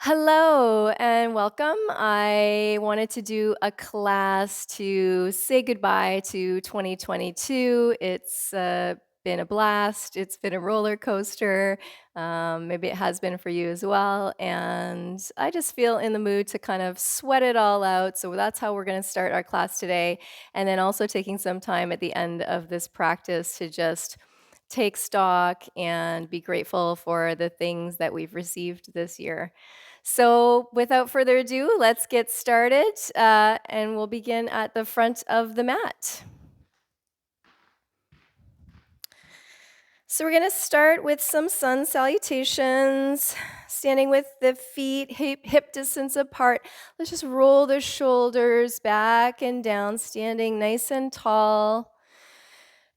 Hello and welcome. I wanted to do a class to say goodbye to 2022. It's been a blast. It's been a roller coaster. Maybe it has been for you as well. And I just feel in the mood to kind of sweat it all out. So that's how we're going to start our class today. And then also taking some time at the end of this practice to just take stock and be grateful for the things that we've received this year. So, without further ado, let's get started, and we'll begin at the front of the mat. So, we're going to start with some sun salutations, standing with the feet hip distance apart. Let's just roll the shoulders back and down, standing nice and tall,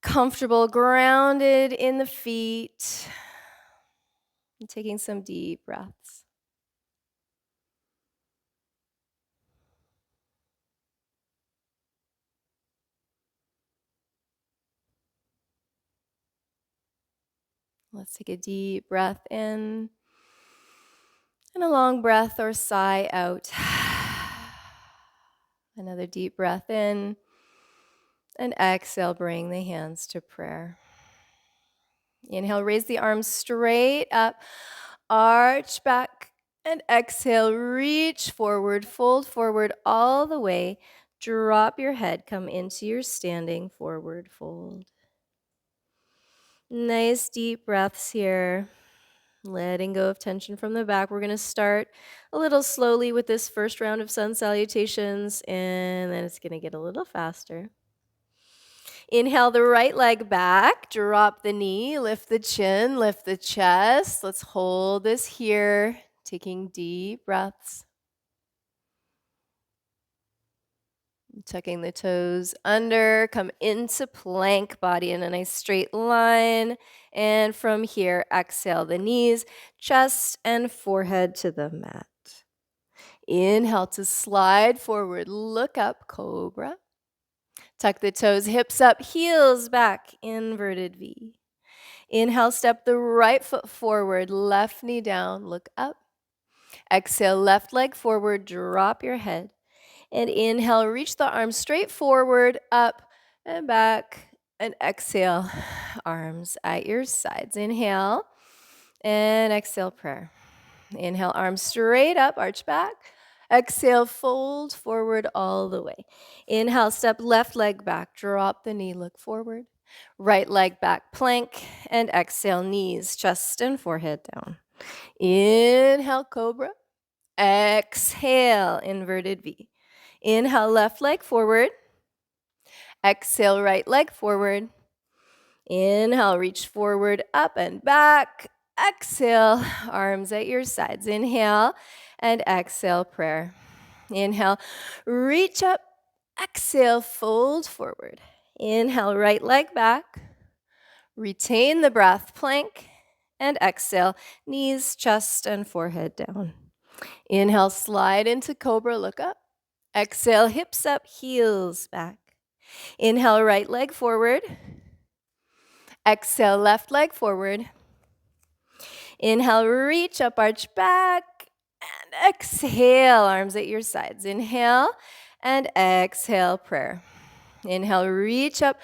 comfortable, grounded in the feet, and taking some deep breaths. Let's take a deep breath in and a long breath or sigh out. Another deep breath in and exhale, bring the hands to prayer. Inhale, raise the arms straight up, arch back, and exhale, reach forward, fold forward all the way. Drop your head, come into your standing forward fold. Nice deep breaths here. Letting go of tension from the back. We're going to start a little slowly with this first round of sun salutations, and then it's going to get a little faster. Inhale the right leg back, drop the knee, lift the chin, lift the chest. Let's hold this here, taking deep breaths. Tucking the toes under, come into plank, body in a nice straight line. And from here, exhale the knees, chest, and forehead to the mat. Inhale to slide forward, look up, cobra. Tuck the toes, hips up, heels back, inverted V. Inhale, step the right foot forward, left knee down, look up. Exhale, left leg forward, drop your head. And inhale, reach the arms straight forward, up and back. And exhale, arms at your sides. Inhale and exhale, prayer. Inhale, arms straight up, arch back. Exhale, fold forward all the way. Inhale, step left leg back, drop the knee, look forward. Right leg back, plank. And exhale, knees, chest, and forehead down. Inhale, cobra. Exhale, inverted V. Inhale, left leg forward. Exhale, right leg forward. Inhale, reach forward, up and back. Exhale, arms at your sides. Inhale and exhale, prayer. Inhale, reach up. Exhale, fold forward. Inhale, right leg back. Retain the breath, plank. And exhale, knees, chest, and forehead down. Inhale, slide into cobra, look up. Exhale, hips up, heels back. Inhale, right leg forward. Exhale, left leg forward. Inhale, reach up, arch back. And exhale, arms at your sides. Inhale and exhale, prayer. Inhale, reach up,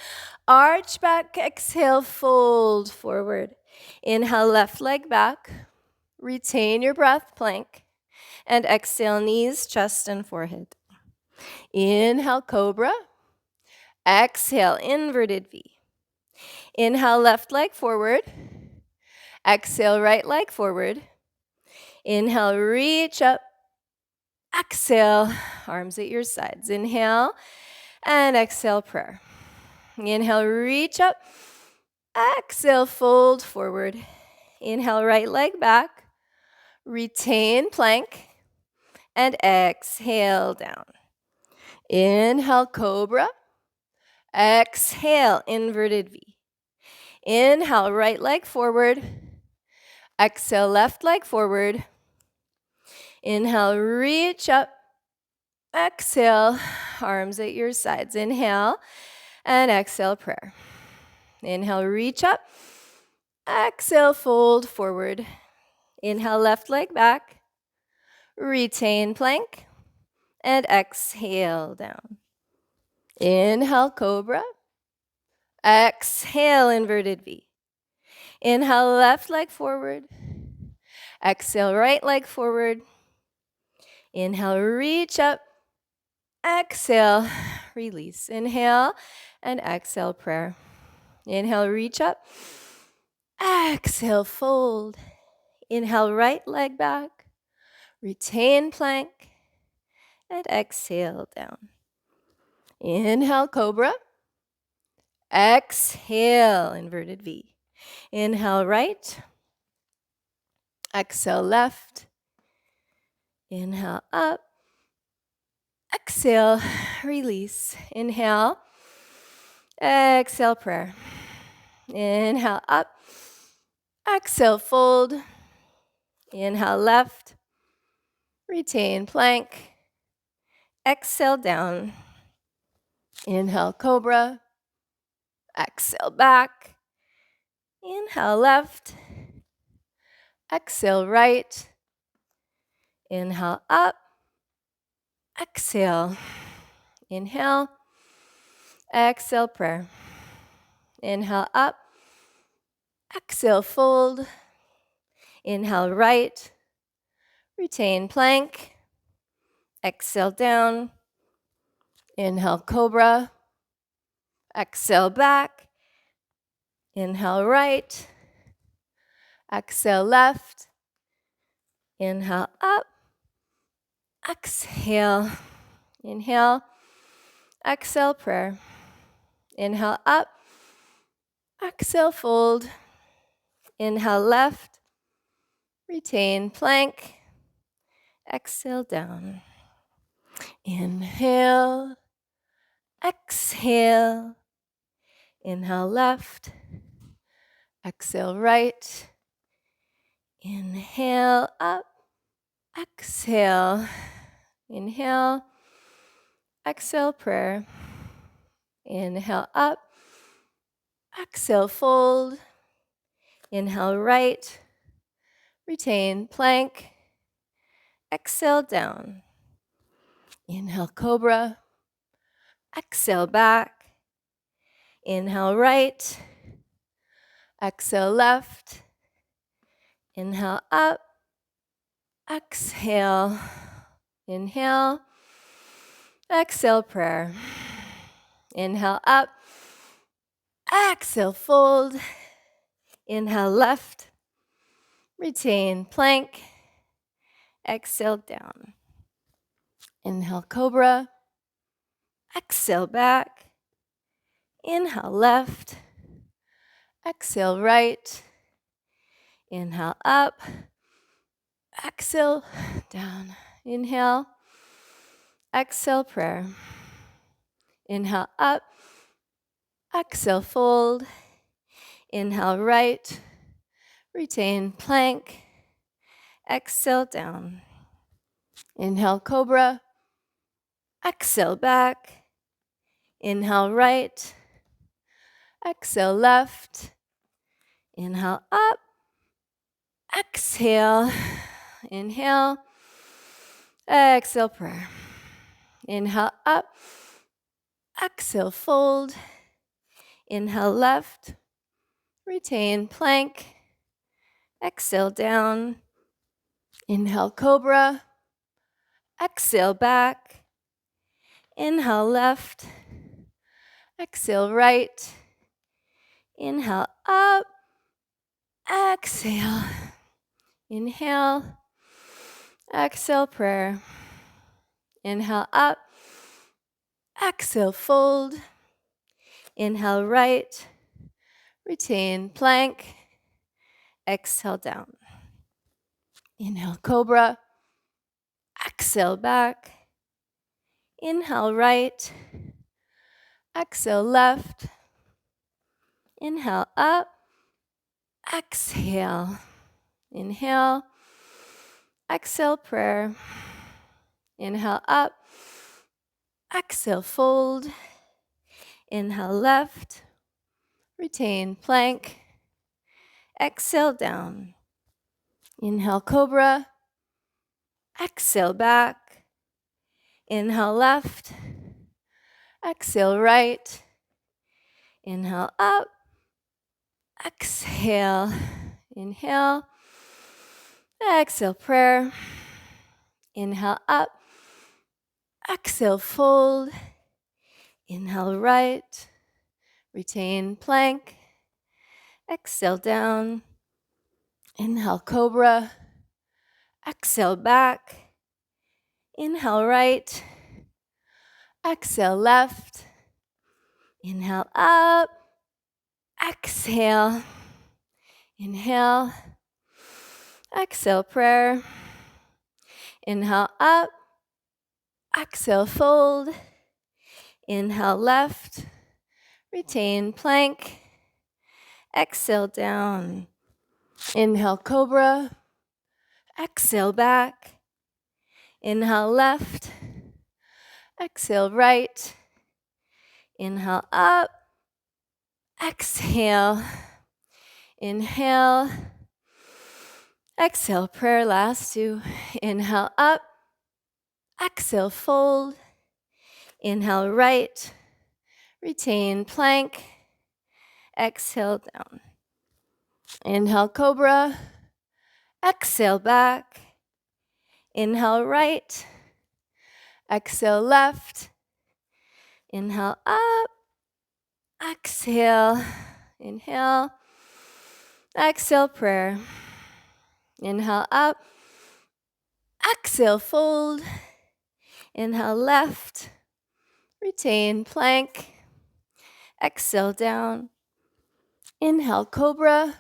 arch back. Exhale, fold forward. Inhale, left leg back. Retain your breath, plank. And exhale, knees, chest, and forehead. Inhale, cobra. Exhale, inverted V. Inhale, left leg forward. Exhale, right leg forward. Inhale, reach up. Exhale, arms at your sides. Inhale and exhale, prayer. Inhale, reach up. Exhale, fold forward. Inhale, right leg back. Retain plank. And exhale down. Inhale, cobra. Exhale, inverted V. Inhale, right leg forward. Exhale, left leg forward. Inhale, reach up. Exhale, arms at your sides. Inhale and exhale, prayer. Inhale, reach up. Exhale, fold forward. Inhale, left leg back. retain plank, and exhale down. Inhale, cobra. Exhale, inverted V. Inhale, left leg forward. Exhale, right leg forward. Inhale, reach up. Exhale, release. Inhale and exhale, prayer. Inhale, reach up. Exhale, fold. Inhale, right leg back. Retain plank. And exhale down. Inhale, cobra. Exhale, inverted V. Inhale, right. Exhale, left. Inhale, up. Exhale, release. Inhale. Exhale, prayer. Inhale, up. Exhale, fold. Inhale, left. Retain plank. Exhale, down. Inhale, cobra. Exhale, back. Inhale, left. Exhale, right. Inhale, up. Exhale. Inhale. Exhale, prayer. Inhale, up. Exhale, fold. Inhale, right. Retain plank. Exhale, down. Inhale, cobra. Exhale, back. Inhale, right. Exhale, left. Inhale, up. Exhale. Inhale. Exhale, prayer. Inhale, up. Exhale, fold. Inhale, left. Retain plank. Exhale, down. Inhale. Exhale. Inhale, left. Exhale, right. Inhale, up. Exhale. Inhale. Exhale, prayer. Inhale, up. Exhale, fold. Inhale, right. Retain plank. Exhale, down. Inhale, cobra. Exhale, back. Inhale, right. Exhale, left. Inhale, up. Exhale. Inhale. Exhale, prayer. Inhale, up. Exhale, fold. Inhale, left. Retain plank. Exhale, down. Inhale, cobra. Exhale, back. Inhale, left. Exhale, right. Inhale, up. Exhale, down. Inhale. Exhale, prayer. Inhale, up. Exhale, fold. Inhale, right. Retain plank. Exhale, down. Inhale, cobra. Exhale, back. Inhale, right. Exhale, left. Inhale, up. Exhale. Inhale. Exhale, prayer. Inhale, up. Exhale, fold. Inhale, left. Retain plank. Exhale, down. Inhale, cobra. Exhale, back. Inhale, left. Exhale, right. Inhale, up. Exhale. Inhale. Exhale, prayer. Inhale, up. Exhale, fold. Inhale, right. Retain plank. Exhale, down. Inhale, cobra. Exhale, back. Inhale, right. Exhale, left. Inhale, up. Exhale. Inhale. Exhale, prayer. Inhale, up. Exhale, fold. Inhale, left. Retain plank. Exhale, down. Inhale, cobra. Exhale back. Inhale left. Exhale right. Inhale up. Exhale. Inhale. Exhale prayer. Inhale up. Exhale fold. Inhale right. Retain plank. Exhale down. Inhale cobra. Exhale back. Inhale right. Exhale left. Inhale up. Exhale. Inhale. Exhale prayer. Inhale up. Exhale fold. Inhale left. Retain plank. Exhale down. Inhale cobra. Exhale back. Inhale left. Exhale right. Inhale up. Exhale. Inhale. Exhale prayer. Last two. Inhale up. Exhale fold. Inhale right. Retain plank. Exhale down. Inhale cobra. Exhale back. Inhale right. Exhale left. Inhale up. Exhale. Inhale. Exhale prayer. Inhale up. Exhale fold. Inhale left. Retain plank. Exhale down. Inhale cobra.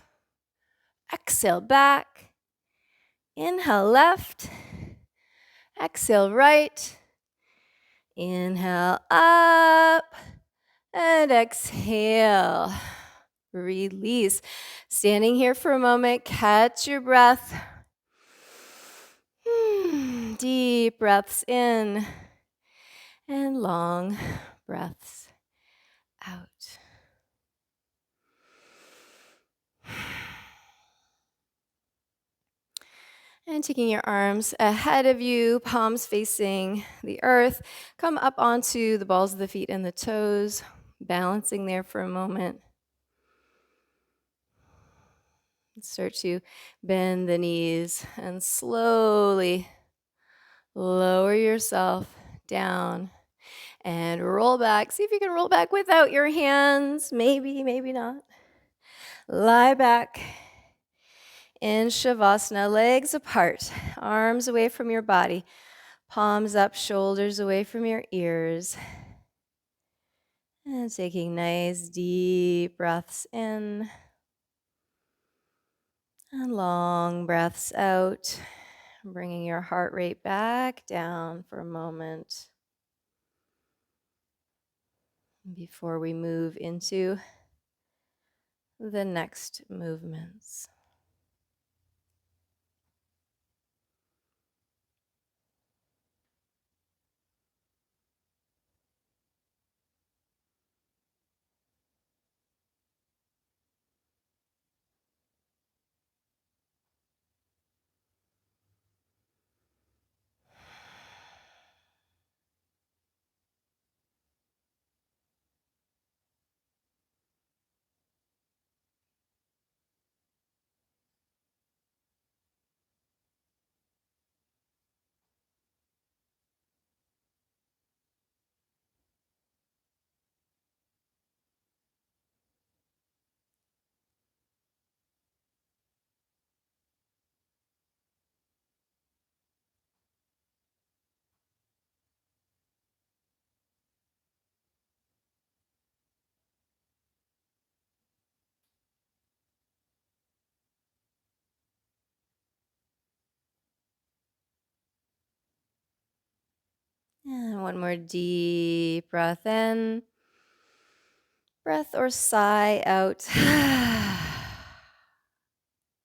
Exhale back. Inhale left. Exhale right. Inhale up. And exhale. Release. Standing here for a moment, catch your breath. Deep breaths in and long breaths out. And taking your arms ahead of you, palms facing the earth, come up onto the balls of the feet and the toes, balancing there for a moment. Start to bend the knees and slowly lower yourself down and roll back. See if you can roll back without your hands. Maybe, maybe not. Lie back in Shavasana, legs apart, arms away from your body, palms up, shoulders away from your ears. And taking nice deep breaths in and long breaths out. Bringing your heart rate back down for a moment before we move into the next movements. And one more deep breath in. Breath or sigh out.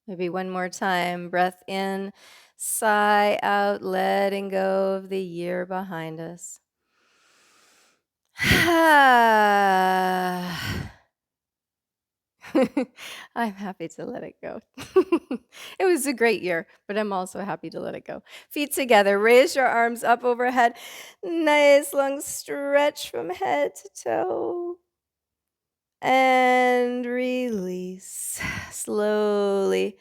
Maybe one more time. Breath in, sigh out, letting go of the year behind us. I'm happy to let it go. It was a great year, but I'm also happy to let it go. Feet together, raise your arms up overhead. Nice long stretch from head to toe. And release slowly.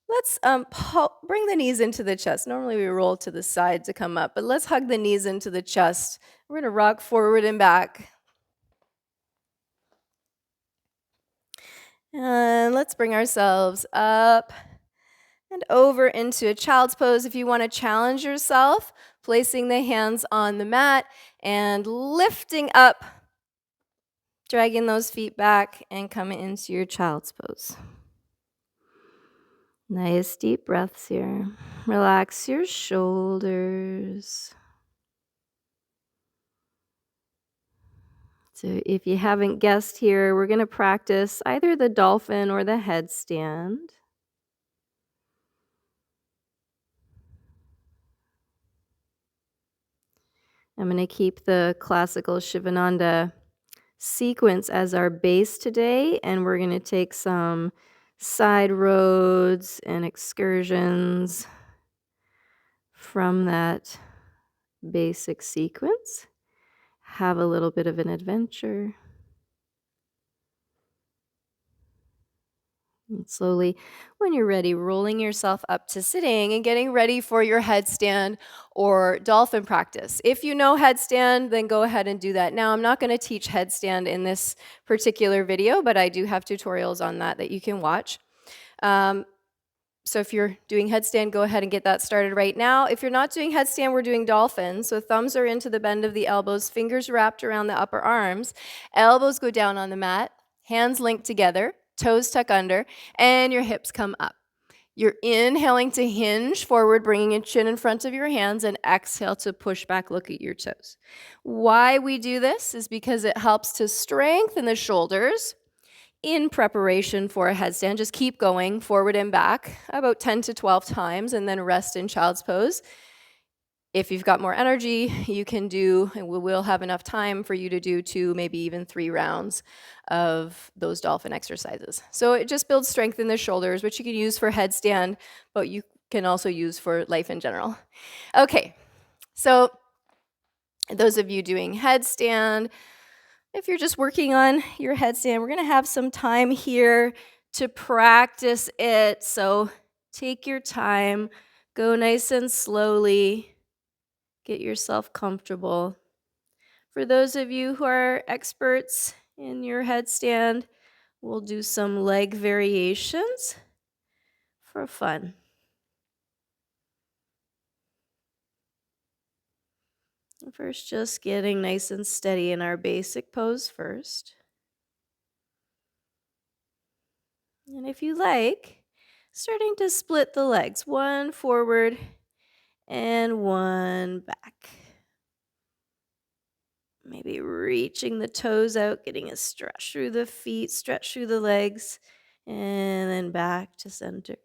Let's bring the knees into the chest. Normally we roll to the side to come up, but let's hug the knees into the chest. We're going to rock forward and back. And let's bring ourselves up and over into a child's pose. If you want to challenge yourself, placing the hands on the mat and lifting up, dragging those feet back and coming into your child's pose. Nice deep breaths here. Relax your shoulders. So if you haven't guessed here, we're going to practice either the dolphin or the headstand. I'm going to keep the classical Shivananda sequence as our base today, and we're going to take some side roads and excursions from that basic sequence. Have a little bit of an adventure. And slowly, when you're ready, rolling yourself up to sitting and getting ready for your headstand or dolphin practice. If you know headstand, then go ahead and do that. Now, I'm not going to teach headstand in this particular video, but I do have tutorials on that you can watch. So if you're doing headstand, go ahead and get that started right now. If you're not doing headstand, we're doing dolphin. So thumbs are into the bend of the elbows, fingers wrapped around the upper arms, elbows go down on the mat, hands linked together, toes tuck under, and your hips come up. You're inhaling to hinge forward, bringing your chin in front of your hands, and exhale to push back, look at your toes. Why we do this is because it helps to strengthen the shoulders in preparation for a headstand. Just keep going forward and back about 10 to 12 times, and then rest in child's pose. If you've got more energy, you can do, and we will have enough time for you to do 2, maybe even 3 rounds of those dolphin exercises. So it just builds strength in the shoulders, which you can use for headstand, but you can also use for life in general. Okay, so those of you doing headstand, if you're just working on your headstand, we're going to have some time here to practice it. So take your time, go nice and slowly. Get yourself comfortable. For those of you who are experts in your headstand, we'll do some leg variations for fun. First, just getting nice and steady in our basic pose first. And if you like, starting to split the legs, one forward and one back. Maybe reaching the toes out, getting a stretch through the feet, stretch through the legs, and then back to center.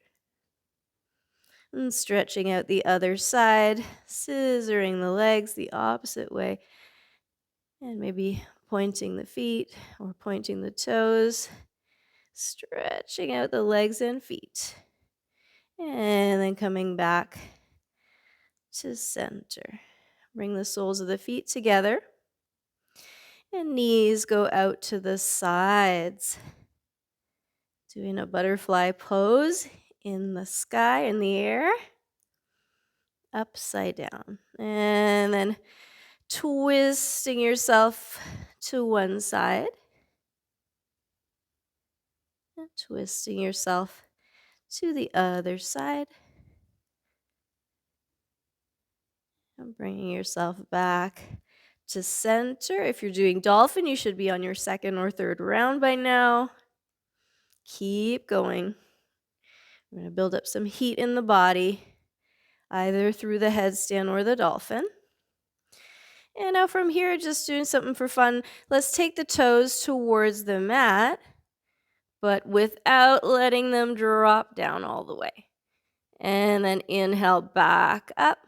And stretching out the other side, scissoring the legs the opposite way, and maybe pointing the feet or pointing the toes, stretching out the legs and feet, and then coming back to center. Bring the soles of the feet together. And knees go out to the sides. Doing a butterfly pose in the sky, in the air. Upside down. And then twisting yourself to one side. And twisting yourself to the other side. And bringing yourself back to center. If you're doing dolphin, you should be on your second or third round by now. Keep going. We're going to build up some heat in the body, either through the headstand or the dolphin. And now from here, just doing something for fun. Let's take the toes towards the mat, but without letting them drop down all the way. And then inhale back up.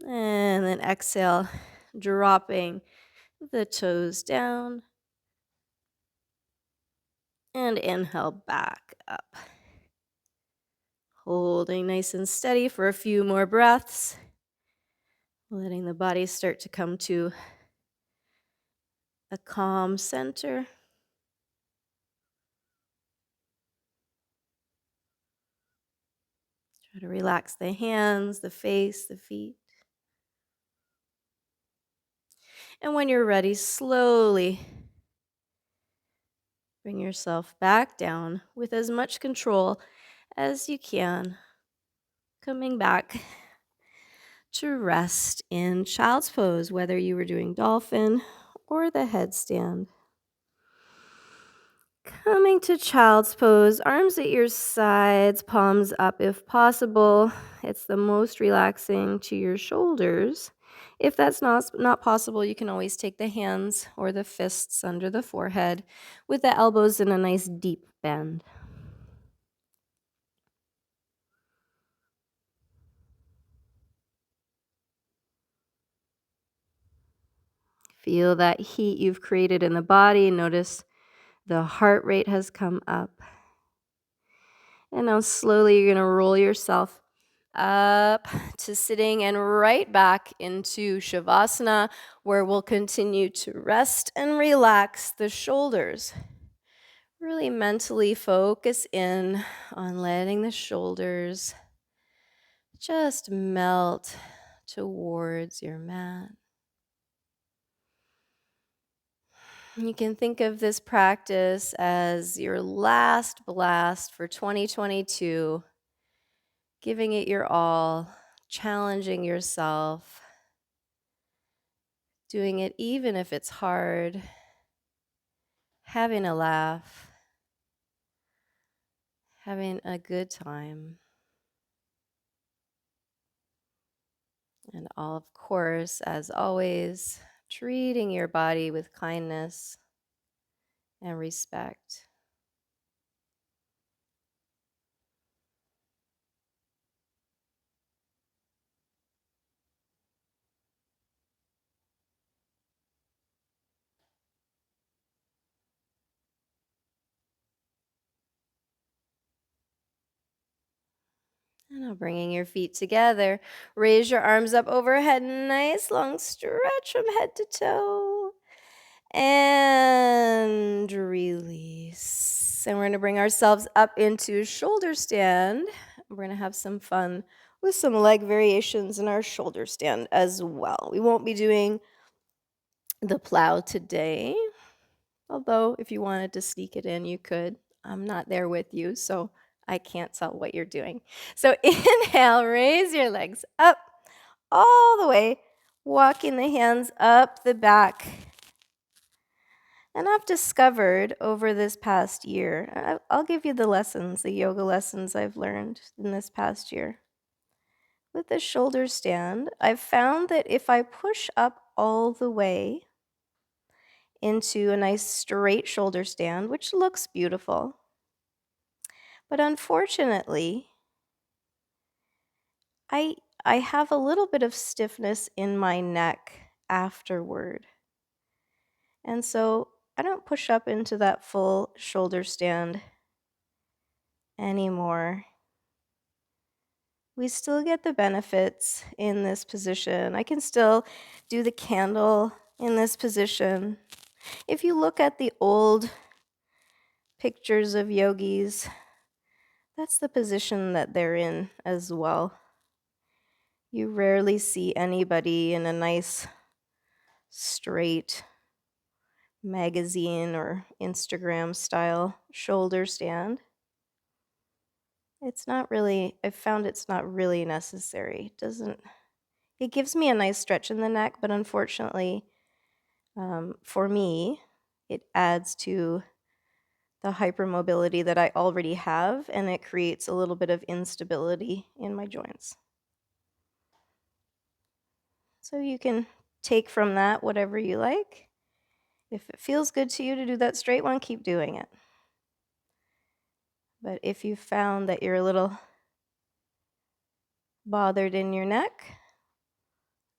And then exhale, dropping the toes down, and inhale back up. Holding nice and steady for a few more breaths, letting the body start to come to a calm center. Try to relax the hands, the face, the feet. And when you're ready, slowly bring yourself back down with as much control as you can, coming back to rest in child's pose, whether you were doing dolphin or the headstand. Coming to child's pose, arms at your sides, palms up if possible. It's the most relaxing to your shoulders. If that's not possible, you can always take the hands or the fists under the forehead with the elbows in a nice deep bend. Feel that heat you've created in the body. Notice the heart rate has come up. And now slowly you're going to roll yourself up to sitting and right back into Shavasana, where we'll continue to rest and relax the shoulders. Really mentally focus in on letting the shoulders just melt towards your mat. You can think of this practice as your last blast for 2022, giving it your all, challenging yourself, doing it even if it's hard, having a laugh, having a good time. And all, of course, as always, treating your body with kindness and respect. And now bringing your feet together, raise your arms up overhead, nice long stretch from head to toe. And release. And we're going to bring ourselves up into shoulder stand. We're going to have some fun with some leg variations in our shoulder stand as well. We won't be doing the plow today, although if you wanted to sneak it in, you could. I'm not there with you, so I can't tell what you're doing. So inhale, raise your legs up all the way, walking the hands up the back. And I've discovered over this past year, I'll give you the lessons, the yoga lessons I've learned in this past year. With the shoulder stand, I've found that if I push up all the way into a nice straight shoulder stand, which looks beautiful, but unfortunately, I have a little bit of stiffness in my neck afterward. And so I don't push up into that full shoulder stand anymore. We still get the benefits in this position. I can still do the candle in this position. If you look at the old pictures of yogis, that's the position that they're in as well. You rarely see anybody in a nice straight magazine or Instagram style shoulder stand. I've found it's not really necessary. It gives me a nice stretch in the neck, but unfortunately, for me, it adds to the hypermobility that I already have, and it creates a little bit of instability in my joints. So you can take from that whatever you like. If it feels good to you to do that straight one, keep doing it. But if you found that you're a little bothered in your neck,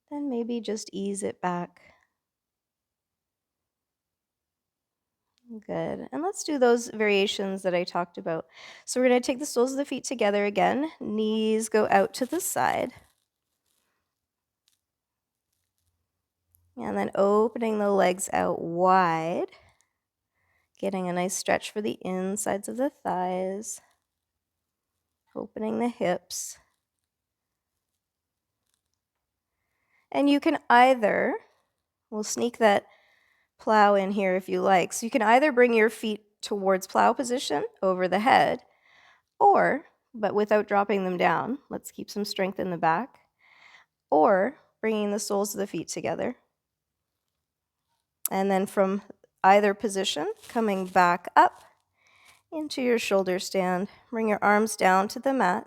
then maybe just ease it back. Good. And let's do those variations that I talked about. So we're going to take the soles of the feet together again. Knees go out to the side. And then opening the legs out wide. Getting a nice stretch for the insides of the thighs. Opening the hips. And you can either, we'll sneak that plow in here if you like. So you can either bring your feet towards plow position over the head, or, but without dropping them down, let's keep some strength in the back, or bringing the soles of the feet together. And then from either position, coming back up into your shoulder stand. Bring your arms down to the mat.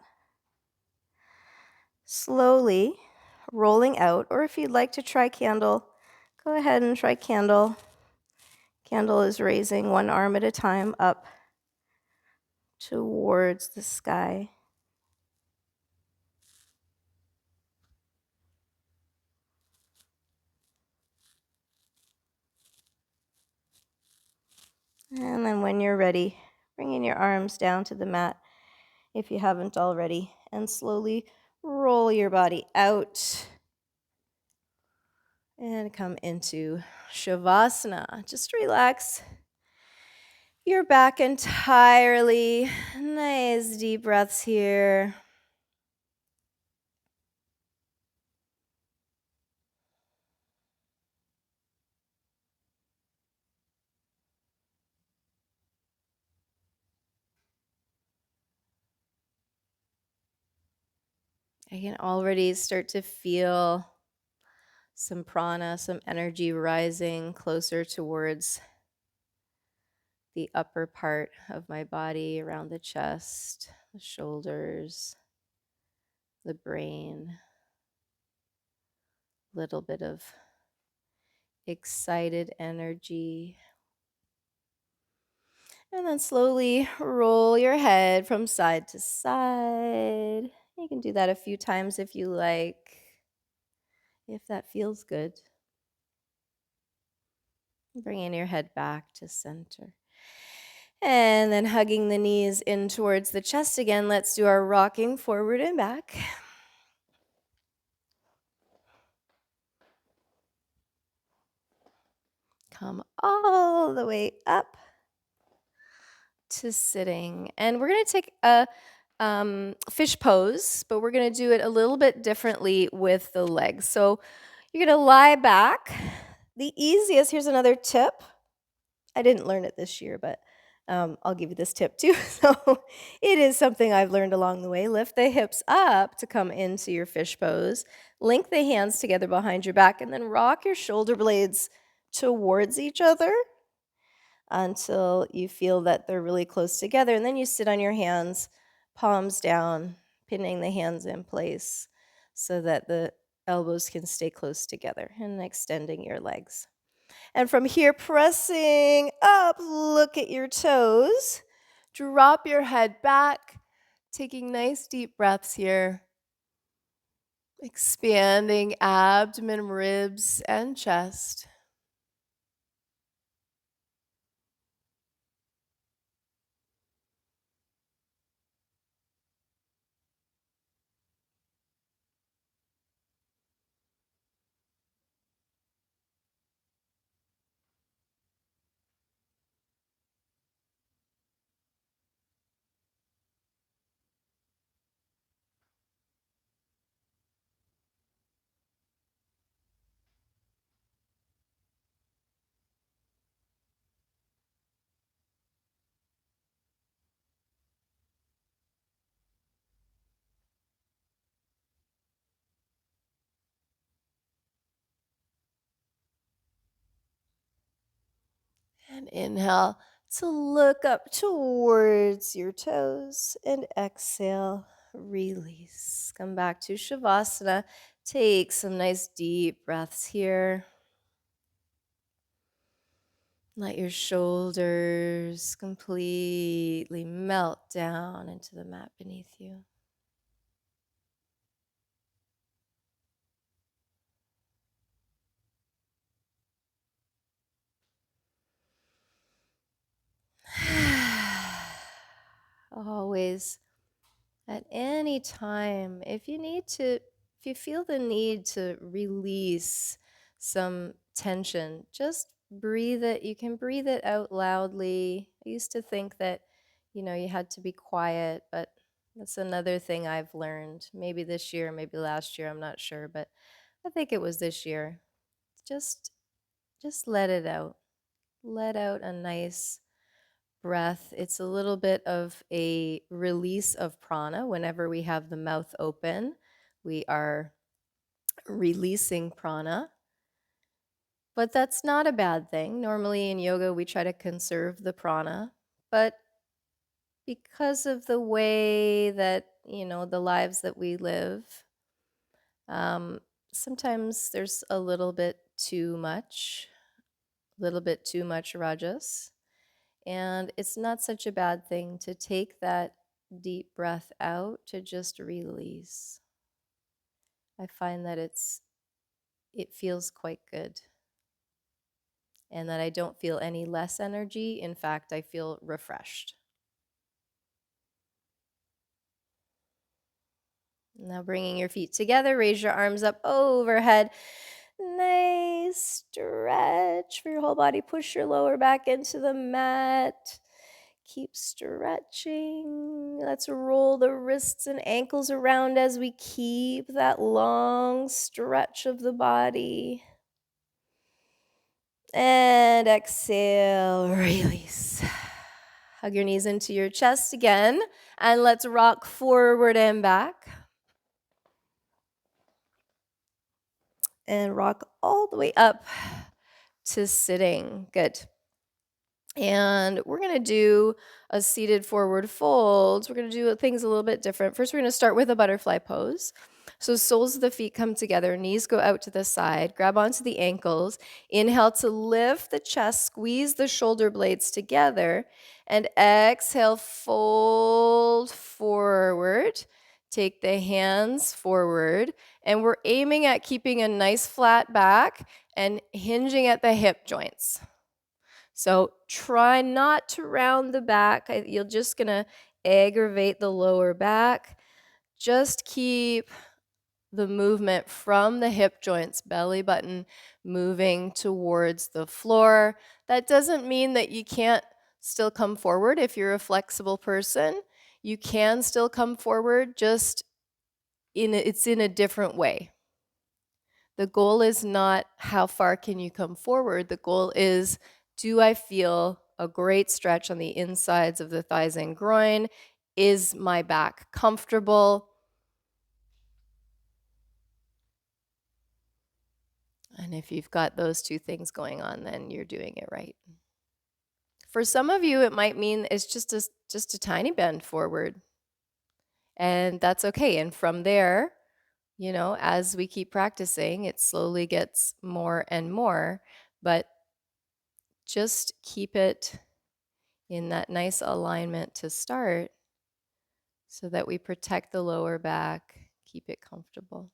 Slowly rolling out, or if you'd like to try candle, go ahead and try candle. Candle is raising one arm at a time up towards the sky. And then when you're ready, bringing your arms down to the mat if you haven't already, and slowly roll your body out and come into Shavasana. Just relax your back entirely. Nice deep breaths here. I can already start to feel some prana, some energy rising closer towards the upper part of my body, around the chest, the shoulders, the brain. Little bit of excited energy. And then slowly roll your head from side to side. You can do that a few times if you like, if that feels good. Bringing your head back to center. And then hugging the knees in towards the chest again. Let's do our rocking forward and back. Come all the way up to sitting. And we're going to take a fish pose, but we're going to do it a little bit differently with the legs. So you're going to lie back. The easiest, here's another tip. I didn't learn it this year, but I'll give you this tip too. So it is something I've learned along the way. Lift the hips up to come into your fish pose. Link the hands together behind your back, and then rock your shoulder blades towards each other until you feel that they're really close together. And then you sit on your hands, palms down, pinning the hands in place so that the elbows can stay close together, and extending your legs. And from here, pressing up, look at your toes. Drop your head back, taking nice deep breaths here. Expanding abdomen, ribs, and chest. And inhale to look up towards your toes, and exhale, release. Come back to Shavasana. Take some nice deep breaths here. Let your shoulders completely melt down into the mat beneath you. Always, at any time, if you feel the need to release some tension, just breathe it. You can breathe it out loudly. I used to think that, you had to be quiet, but that's another thing I've learned. Maybe this year, maybe last year, I'm not sure, but I think it was this year. Just just let it out. Let out a nice breath. It's a little bit of a release of prana. Whenever we have the mouth open, we are releasing prana. But that's not a bad thing. Normally in yoga, we try to conserve the prana. But because of the way that, the lives that we live, um, sometimes there's a little bit too much rajas. And it's not such a bad thing to take that deep breath out to just release. I find that it feels quite good, and that I don't feel any less energy. In fact, I feel refreshed. Now bringing your feet together, raise your arms up overhead. Nice stretch for your whole body. Push your lower back into the mat. Keep stretching. Let's roll the wrists and ankles around as we keep that long stretch of the body. And exhale, release. Hug your knees into your chest again. And let's rock forward and back. And rock all the way up to sitting. Good. And we're going to do a seated forward fold. We're going to do things a little bit different. First, we're going to start with a butterfly pose. So soles of the feet come together, knees go out to the side, grab onto the ankles. Inhale to lift the chest, squeeze the shoulder blades together, and exhale, fold forward. Take the hands forward, and we're aiming at keeping a nice flat back and hinging at the hip joints. So try not to round the back. You're just going to aggravate the lower back. Just keep the movement from the hip joints, belly button moving towards the floor. That doesn't mean that you can't still come forward if you're a flexible person. You can still come forward, just it's in a different way. The goal is not how far can you come forward. The goal is, do I feel a great stretch on the insides of the thighs and groin? Is my back comfortable? And if you've got those two things going on, then you're doing it right. For some of you, it might mean it's just a tiny bend forward. And that's okay. And from there, as we keep practicing, it slowly gets more and more. But just keep it in that nice alignment to start so that we protect the lower back, keep it comfortable.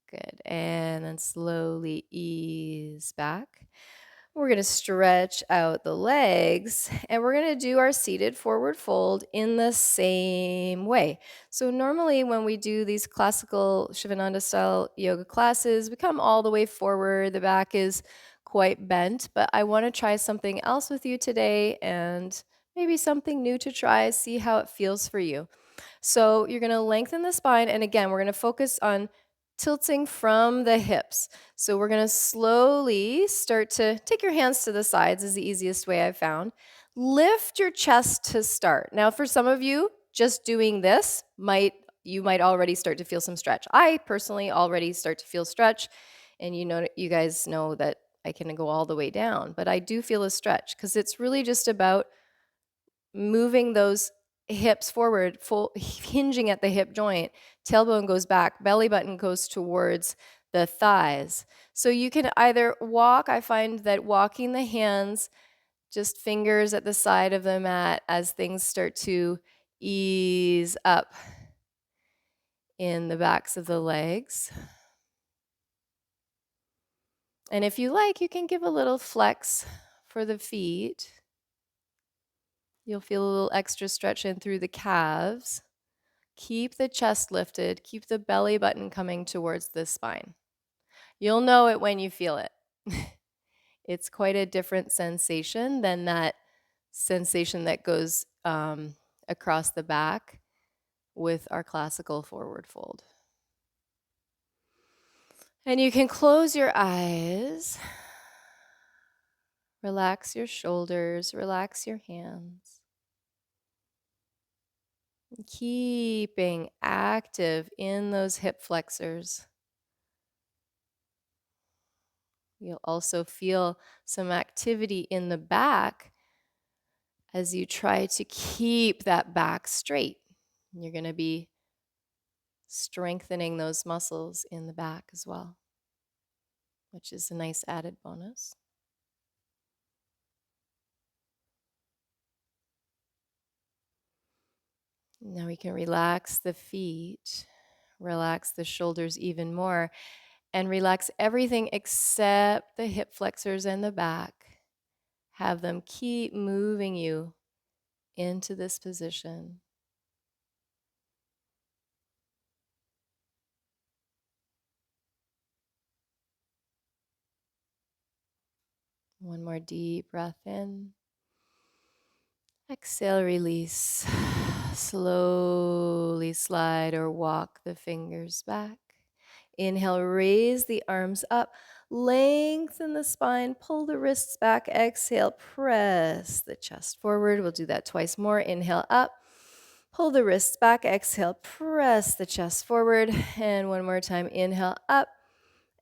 Good. And then slowly ease back. We're going to stretch out the legs, and we're going to do our seated forward fold in the same way. So normally when we do these classical Shivananda style yoga classes, we come all the way forward. The back is quite bent, but I want to try something else with you today, and maybe something new to try, see how it feels for you. So you're going to lengthen the spine, and again, we're going to focus on tilting from the hips. So we're going to slowly start to take your hands to the sides is the easiest way I've found. Lift your chest to start. Now, for some of you, just doing this you might already start to feel some stretch. I personally already start to feel stretch, and you guys know that I can go all the way down, but I do feel a stretch because it's really just about moving those hips forward, hinging at the hip joint. Tailbone goes back, belly button goes towards the thighs. So you can either walk, I find that walking the hands, just fingers at the side of the mat as things start to ease up in the backs of the legs. And if you like, you can give a little flex for the feet. You'll feel a little extra stretch in through the calves. Keep the chest lifted. Keep the belly button coming towards the spine. You'll know it when you feel it. It's quite a different sensation than that sensation that goes across the back with our classical forward fold. And you can close your eyes, relax your shoulders, relax your hands. Keeping active in those hip flexors. You'll also feel some activity in the back as you try to keep that back straight. You're going to be strengthening those muscles in the back as well, which is a nice added bonus. Now we can relax the feet, relax the shoulders even more, and relax everything except the hip flexors and the back. Have them keep moving you into this position. One more deep breath in. Exhale, release. Slowly slide or walk the fingers back. Inhale, raise the arms up. Lengthen the spine. Pull the wrists back. Exhale, press the chest forward. We'll do that twice more. Inhale, up. Pull the wrists back. Exhale, press the chest forward. And one more time. Inhale, up.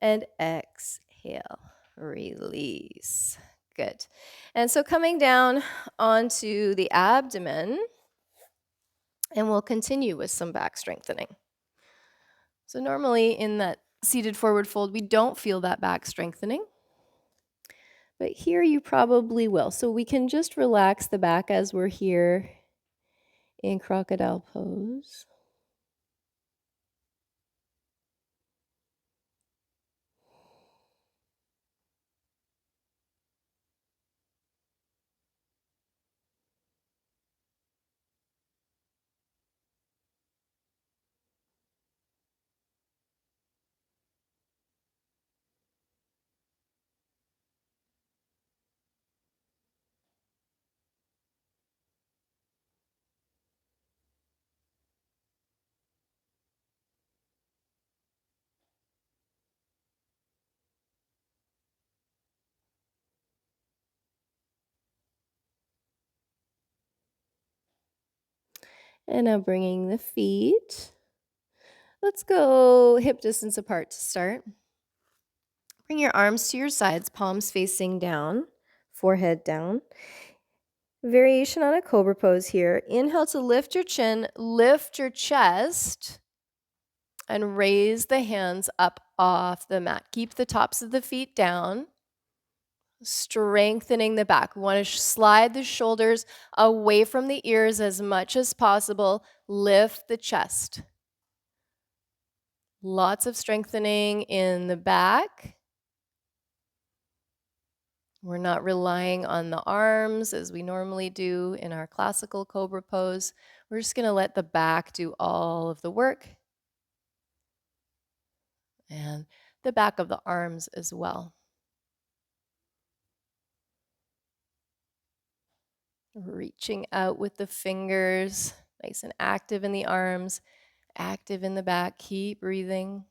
And exhale, release. Good. And so coming down onto the abdomen, and we'll continue with some back strengthening. So normally in that seated forward fold, we don't feel that back strengthening. But here you probably will. So we can just relax the back as we're here in crocodile pose. And now bringing the feet. Let's go hip distance apart to start. Bring your arms to your sides, palms facing down, forehead down. Variation on a cobra pose here. Inhale to lift your chin, lift your chest, and raise the hands up off the mat. Keep the tops of the feet down, strengthening the back. We want to slide the shoulders away from the ears as much as possible. Lift the chest. Lots of strengthening in the back. We're not relying on the arms as we normally do in our classical cobra pose. We're just going to let the back do all of the work. And the back of the arms as well. Reaching out with the fingers, nice and active in the arms, active in the back. Keep breathing.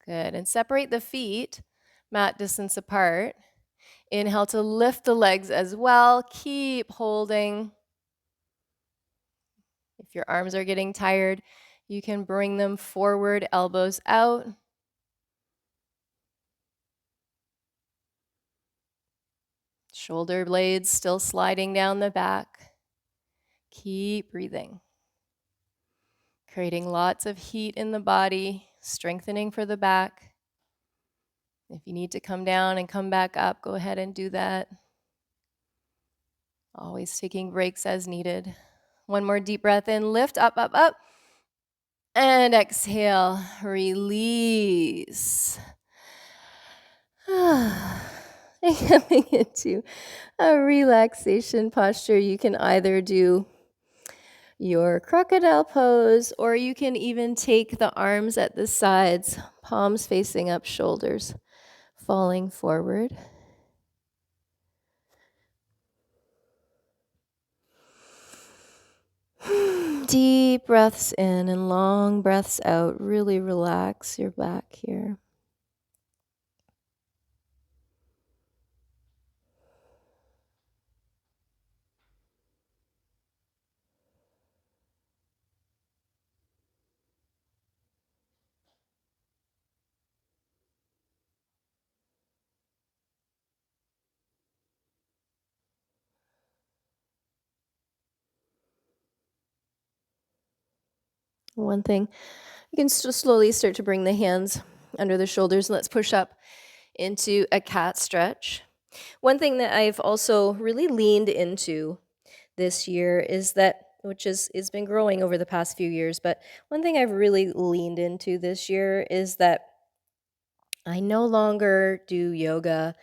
Good. And separate the feet, mat distance apart. Inhale to lift the legs as well. Keep holding. If your arms are getting tired, you can bring them forward, elbows out. Shoulder blades still sliding down the back. Keep breathing. Creating lots of heat in the body, strengthening for the back. If you need to come down and come back up, go ahead and do that. Always taking breaks as needed. One more deep breath in, lift, up, up, up. And exhale, release. And coming into a relaxation posture, you can either do your crocodile pose, or you can even take the arms at the sides, palms facing up, shoulders falling forward. Deep breaths in and long breaths out. Really relax your back here. One thing, you can slowly start to bring the hands under the shoulders, and let's push up into a cat stretch. One thing that I've also really leaned into this year is that, which is been growing over the past few years, but one thing I've really leaned into this year is that I no longer do yoga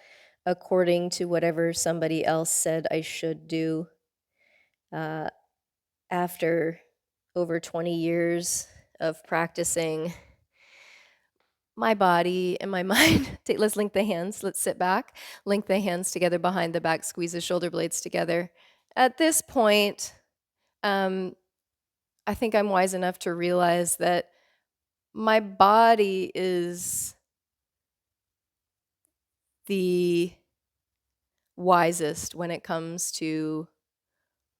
according to whatever somebody else said I should do. Uh, After over 20 years of practicing, my body and my mind. Let's link the hands. Let's sit back, link the hands together behind the back, squeeze the shoulder blades together. At this point, um, I think I'm wise enough to realize that my body is the wisest when it comes to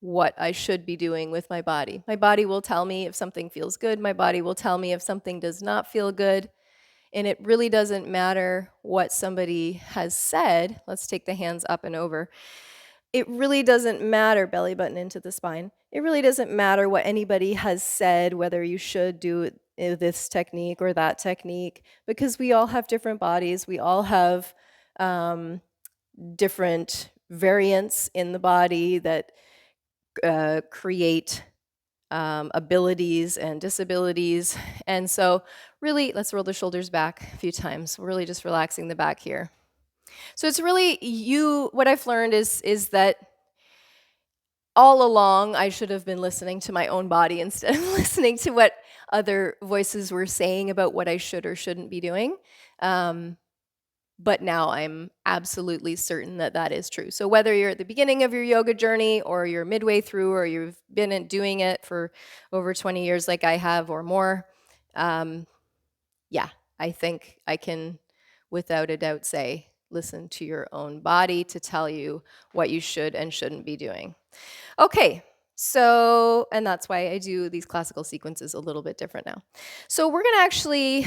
what I should be doing with my body. My body will tell me if something feels good. My body will tell me if something does not feel good. And it really doesn't matter what somebody has said. Let's take the hands up and over. It really doesn't matter, belly button into the spine. It really doesn't matter what anybody has said, whether you should do this technique or that technique, because we all have different bodies. We all have different variants in the body that create abilities and disabilities. And so really, let's roll the shoulders back a few times. We're really just relaxing the back here. So it's really what I've learned is that all along I should have been listening to my own body instead of listening to what other voices were saying about what I should or shouldn't be doing. But now I'm absolutely certain that that is true. So whether you're at the beginning of your yoga journey or you're midway through or you've been doing it for over 20 years like I have or more, yeah, I think I can without a doubt say listen to your own body to tell you what you should and shouldn't be doing. Okay, so, and that's why I do these classical sequences a little bit different now. So we're going to actually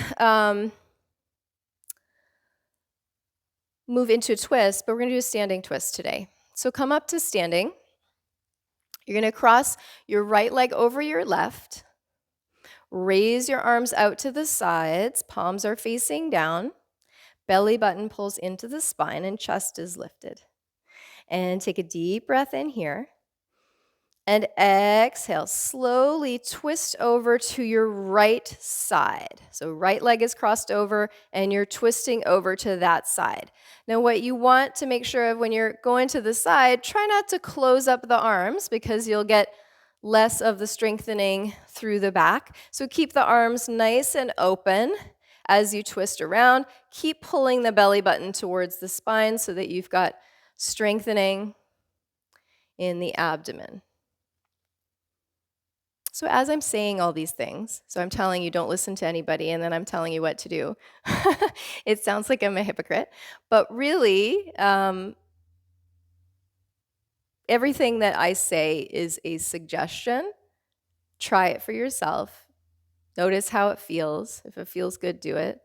move into a twist, but we're going to do a standing twist today. So come up to standing. You're going to cross your right leg over your left. Raise your arms out to the sides. Palms are facing down. Belly button pulls into the spine and chest is lifted. And take a deep breath in here. And exhale, slowly twist over to your right side. So right leg is crossed over and you're twisting over to that side. Now what you want to make sure of when you're going to the side, try not to close up the arms because you'll get less of the strengthening through the back. So keep the arms nice and open as you twist around. Keep pulling the belly button towards the spine so that you've got strengthening in the abdomen. So as I'm saying all these things, so I'm telling you don't listen to anybody, and then I'm telling you what to do. It sounds like I'm a hypocrite, but really, everything that I say is a suggestion. Try it for yourself. Notice how it feels. If it feels good, do it.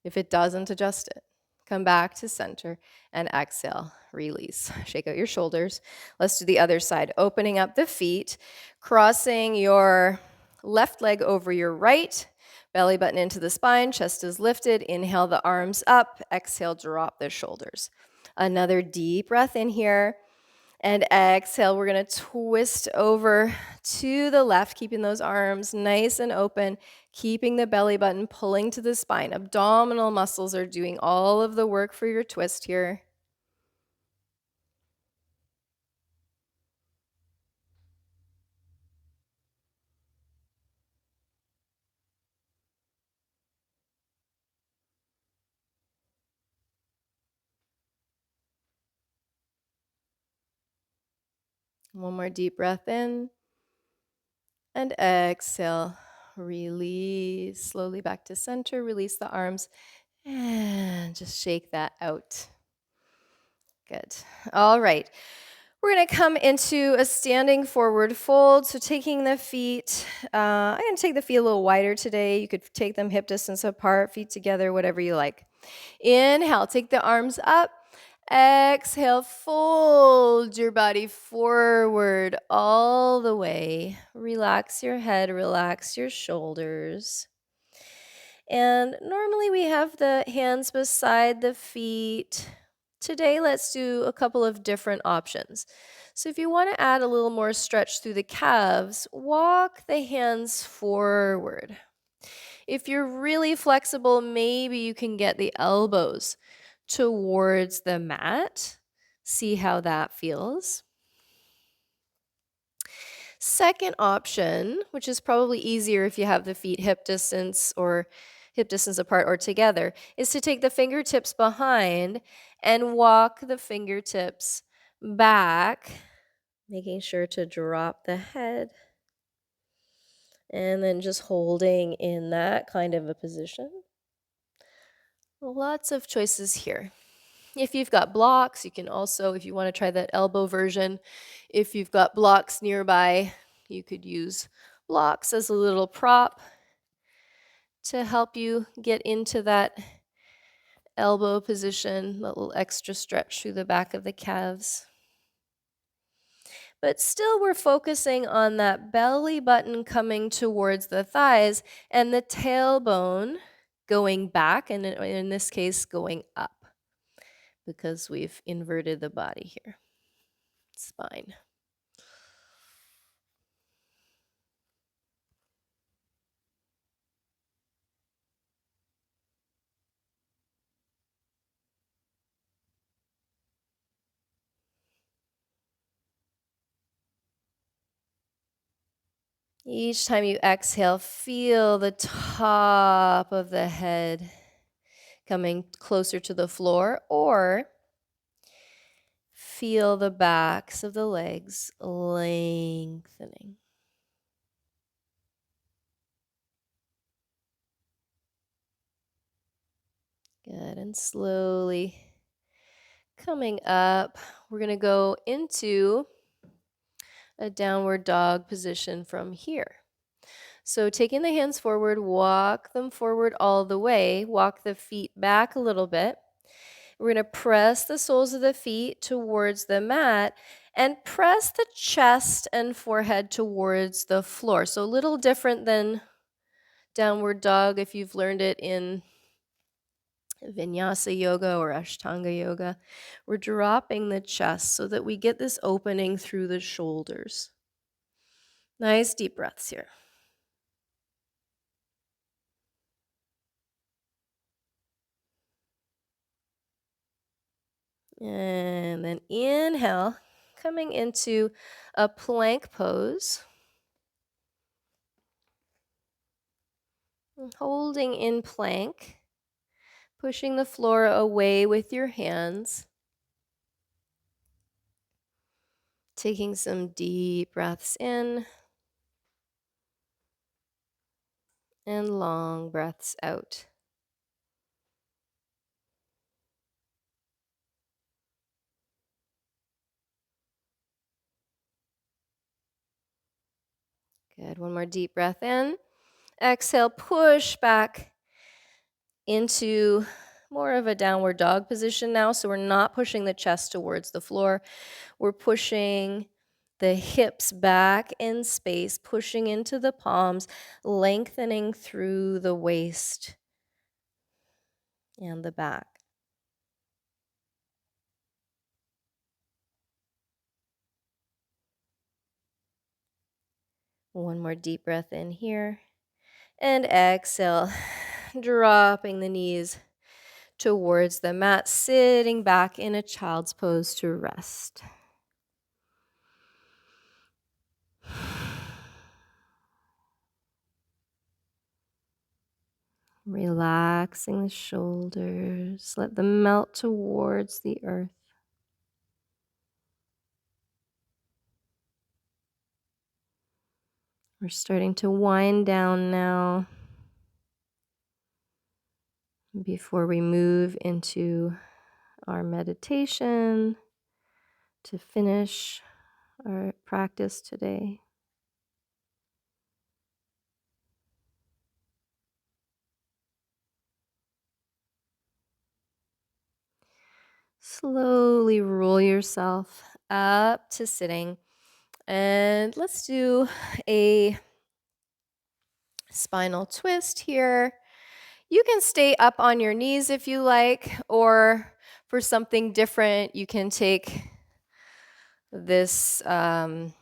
If it doesn't, adjust it. Come back to center and exhale, release. Shake out your shoulders. Let's do the other side. Opening up the feet, crossing your left leg over your right, belly button into the spine, chest is lifted. Inhale the arms up, exhale, drop the shoulders. Another deep breath in here. And exhale, we're going to twist over to the left, keeping those arms nice and open, keeping the belly button pulling to the spine. Abdominal muscles are doing all of the work for your twist here. One more deep breath in. And exhale. Release slowly back to center. Release the arms and just shake that out. Good. All right. We're going to come into a standing forward fold. So taking the feet, I'm going to take the feet a little wider today. You could take them hip distance apart, feet together, whatever you like. Inhale, take the arms up. Exhale, fold your body forward all the way. Relax your head, relax your shoulders. And normally we have the hands beside the feet. Today, let's do a couple of different options. So if you want to add a little more stretch through the calves, walk the hands forward. If you're really flexible, maybe you can get the elbows towards the mat. See how that feels. Second option, which is probably easier if you have the feet hip distance apart or together, is to take the fingertips behind and walk the fingertips back, making sure to drop the head, and then just holding in that kind of a position. Lots of choices here. If you've got blocks, you can also, if you want to try that elbow version, if you've got blocks nearby, you could use blocks as a little prop to help you get into that elbow position, a little extra stretch through the back of the calves. But still, we're focusing on that belly button coming towards the thighs and the tailbone going back, and in this case, going up, because we've inverted the body here. Spine. Each time you exhale, feel the top of the head coming closer to the floor, or feel the backs of the legs lengthening. Good. And slowly coming up, we're going to go into a downward dog position from here. So taking the hands forward, walk them forward all the way. Walk the feet back a little bit. We're going to press the soles of the feet towards the mat and press the chest and forehead towards the floor. So a little different than downward dog if you've learned it in Vinyasa yoga or Ashtanga yoga. We're dropping the chest so that we get this opening through the shoulders. Nice deep breaths here. And then inhale, coming into a plank pose. Holding in plank, pushing the floor away with your hands. Taking some deep breaths in and long breaths out. Good. One more deep breath in. Exhale, push back into more of a downward dog position now. So we're not pushing the chest towards the floor. We're pushing the hips back in space, pushing into the palms, lengthening through the waist and the back. One more deep breath in here. And exhale, dropping the knees towards the mat, sitting back in a child's pose to rest. Relaxing the shoulders, let them melt towards the earth. We're starting to wind down now before we move into our meditation to finish our practice today. Slowly roll yourself up to sitting. And let's do a spinal twist here. You can stay up on your knees if you like, or for something different, you can take this Gomukhasana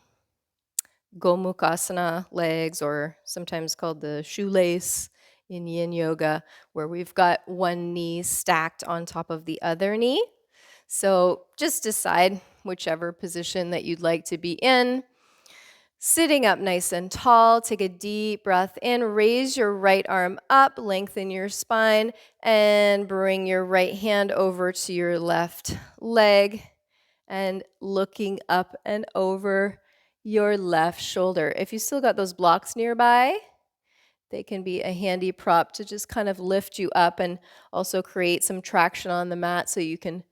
legs, or sometimes called the shoelace in yin yoga, where we've got one knee stacked on top of the other knee. So just decide whichever position that you'd like to be in. Sitting up nice and tall, take a deep breath in, raise your right arm up, lengthen your spine, and bring your right hand over to your left leg and looking up and over your left shoulder. If you still got those blocks nearby, they can be a handy prop to just kind of lift you up and also create some traction on the mat so you can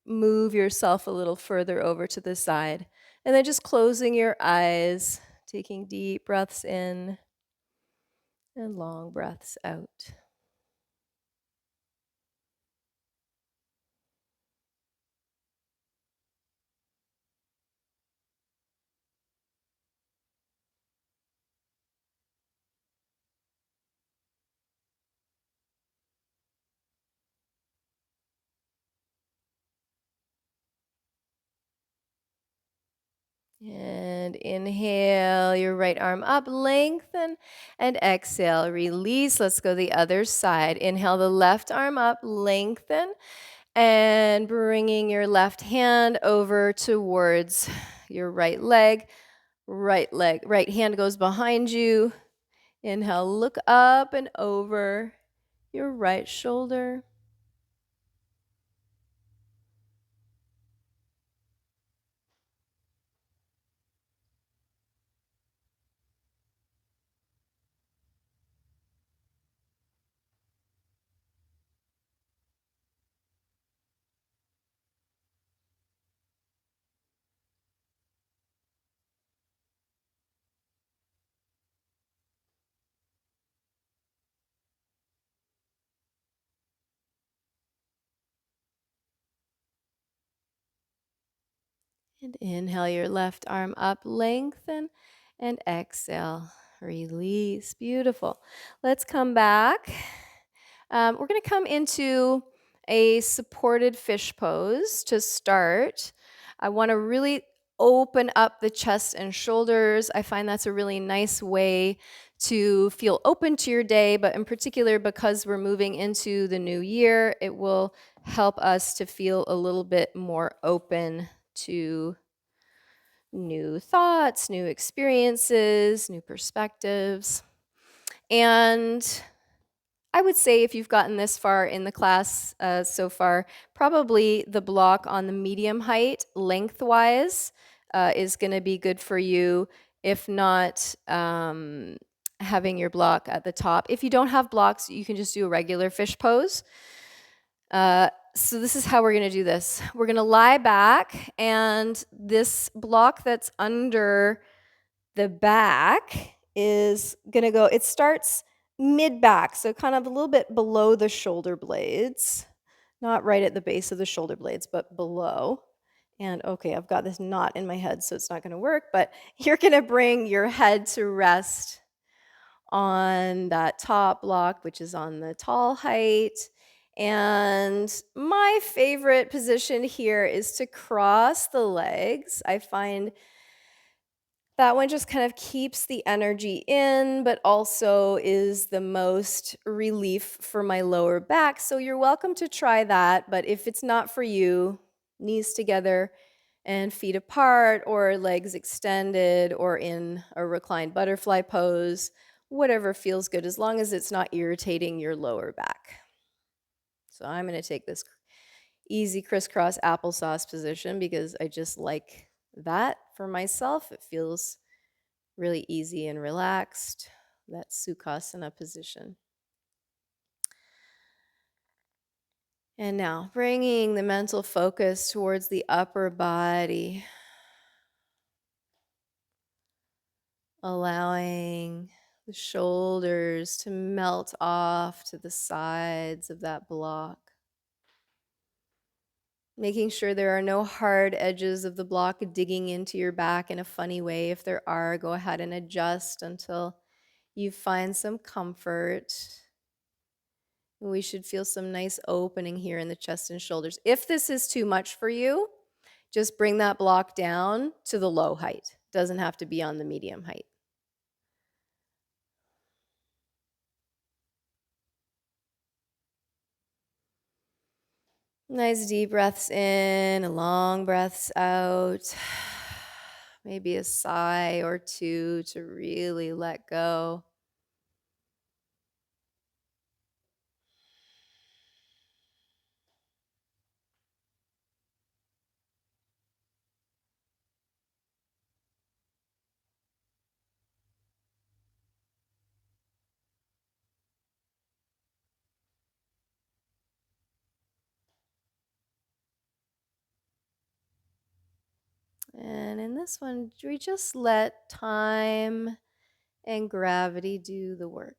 move yourself a little further over to the side. And then just closing your eyes, taking deep breaths in and long breaths out. And inhale your right arm up, lengthen, and exhale, release. Let's go the other side. Inhale the left arm up, lengthen, and bringing your left hand over towards your right leg. Right hand goes behind you. Inhale, look up and over your right shoulder. And inhale your left arm up, lengthen, and exhale, release. Beautiful. Let's come back. We're going to come into a supported fish pose to start. I want to really open up the chest and shoulders. I find that's a really nice way to feel open to your day, but in particular, because we're moving into the new year, it will help us to feel a little bit more open to new thoughts, new experiences, new perspectives. And I would say if you've gotten this far in the class so far, probably the block on the medium height lengthwise is going to be good for you. If not, having your block at the top. If you don't have blocks, you can just do a regular fish pose. So this is how we're going to do this. We're going to lie back, and this block that's under the back is going to go, it starts mid-back, so kind of a little bit below the shoulder blades. Not right at the base of the shoulder blades, but below. And okay, I've got this knot in my head, so it's not going to work, but you're going to bring your head to rest on that top block, which is on the tall height. And my favorite position here is to cross the legs. I find That one just kind of keeps the energy in, but also is the most relief for my lower back. So you're welcome to try that. But if it's not for you, knees together and feet apart, or legs extended, or in a reclined butterfly pose, whatever feels good, as long as it's not irritating your lower back. So I'm going to take this easy crisscross applesauce position because I just like that for myself. It feels really easy and relaxed, that Sukhasana position. And now bringing the mental focus towards the upper body, allowing the shoulders to melt off to the sides of that block. Making sure there are no hard edges of the block digging into your back in a funny way. If there are, go ahead and adjust until you find some comfort. We should feel some nice opening here in the chest and shoulders. If this is too much for you, just bring that block down to the low height. Doesn't have to be on the medium height. Nice deep breaths in, long breaths out. Maybe a sigh or two to really let go. And in this one, we just let time and gravity do the work.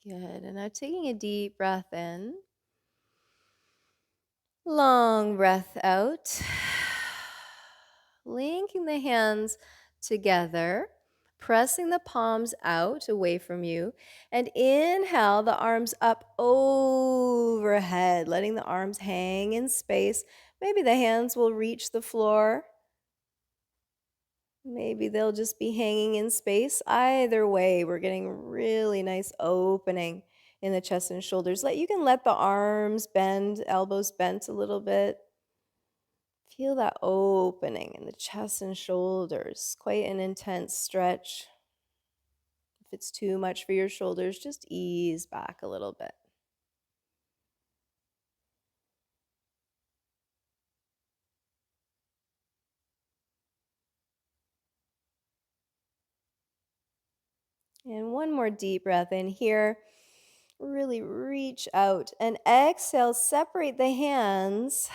Good. And now taking a deep breath in, long breath out, linking the hands together, pressing the palms out away from you, and inhale the arms up overhead, letting the arms hang in space. Maybe the hands will reach the floor. Maybe they'll just be hanging in space. Either way, we're getting really nice opening in the chest and shoulders. You can let the arms bend, elbows bent a little bit. Feel that opening in the chest and shoulders. Quite an intense stretch. If it's too much for your shoulders, just ease back a little bit. And one more deep breath in here. Really reach out and exhale. Separate the hands.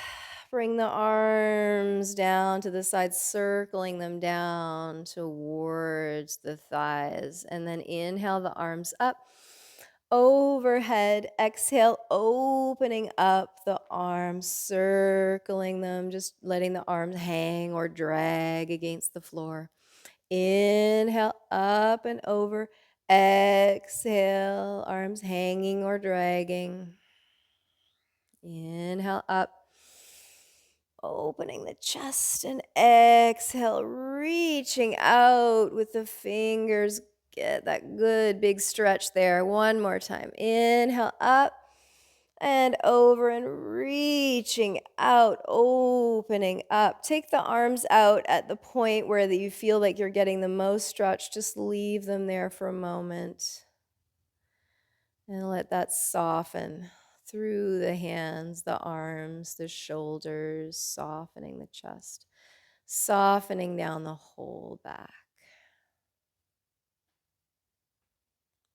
Bring the arms down to the sides, circling them down towards the thighs. And then inhale the arms up overhead. Exhale, opening up the arms, circling them, just letting the arms hang or drag against the floor. Inhale, up and over. Exhale, arms hanging or dragging. Inhale, up, opening the chest, and exhale, reaching out with the fingers. Get that good big stretch there. One more time. Inhale, up and over and reaching out, opening up. Take the arms out at the point where you feel like you're getting the most stretch. Just leave them there for a moment and let that soften through the hands, the arms, the shoulders, softening the chest. Softening down the whole back.